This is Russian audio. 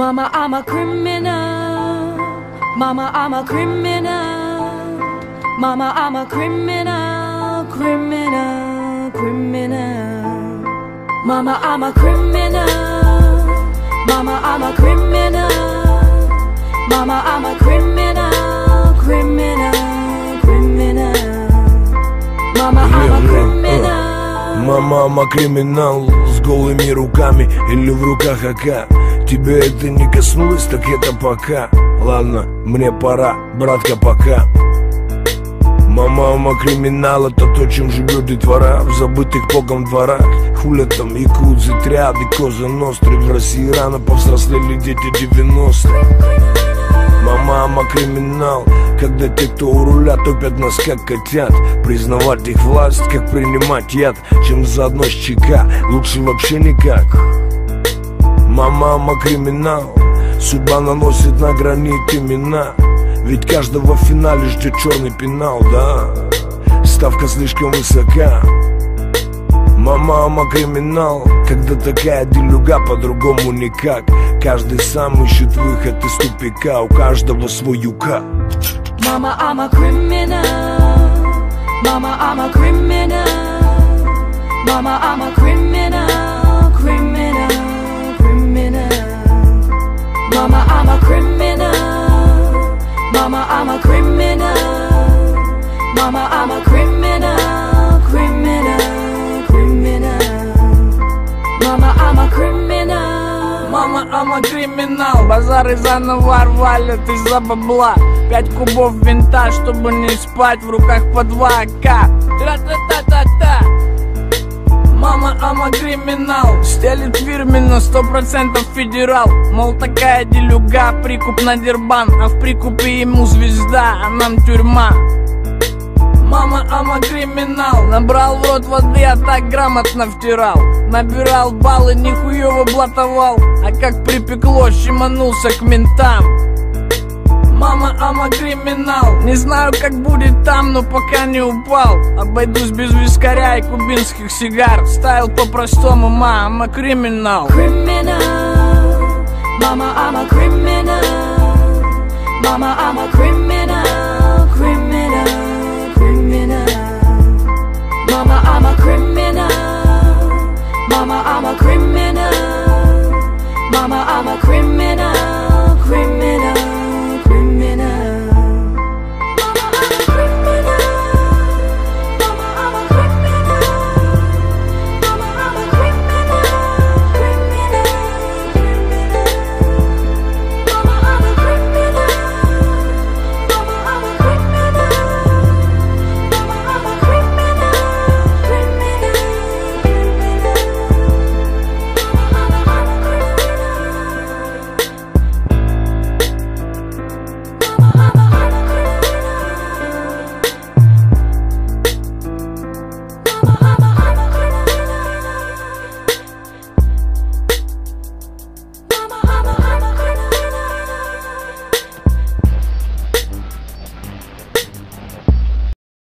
Mama, I'm a criminal. Mama, I'm a criminal. Mama, I'm a criminal, criminal, criminal. Mama, I'm a criminal. Mama, I'm a criminal. Mama, I'm a criminal, criminal, criminal. Mama, I'm a criminal. Мама, I'm a криминал. С голыми руками или в руках АК. Тебе это не коснулось, так это пока. Ладно, мне пора, братка, пока. Мама, I'm a криминал, это то, чем живет детвора в забытых богом дворах. Хулят там якудзы, триады, коза ностры. В России рано повзрослели дети 90-х. Мама, I'm a криминал, когда те, кто у руля, топят нас как котят. Признавать их власть, как принимать яд, чем заодно с ЧК, лучше вообще никак. Мама, I'm a криминал, судьба наносит на гранит имена. Ведь каждого в финале ждет черный пенал, да, ставка слишком высока. Мама, I'm a криминал, когда такая делюга, по-другому никак. Каждый сам ищет выход из тупика, у каждого свой юка. Mama, I'm a criminal. Mama, I'm a criminal. Mama, I'm a criminal, criminal, criminal. Mama, I'm a criminal. Mama, I'm a criminal. Mama, I'm a criminal, criminal, criminal. Mama, I'm a criminal. Мама, I'm a криминал. Базары заново валят из-за бабла. 5 кубов винта, чтобы не спать, в руках по 2 АК. Тра-та-та-та-та. Мама, I'm a криминал. Стелит фирменно, 100% федерал. Мол, такая делюга, прикуп на дербан. А в прикупе ему звезда, а нам тюрьма. Мама, I'm a криминал. Набрал в рот воды, а так грамотно втирал. Набирал баллы, нихуево блатовал. А как припекло, щеманулся к ментам. Мама, I'm a криминал. Не знаю, как будет там, но пока не упал. Обойдусь без вискаря и кубинских сигар. Стайл по-простому, ма, I'm a криминал. Criminal. Mama, I'm a criminal. Mama, I'm a criminal, criminal, criminal. Mama, I'm a criminal. Mama, I'm a criminal. Mama, I'm a criminal, criminal.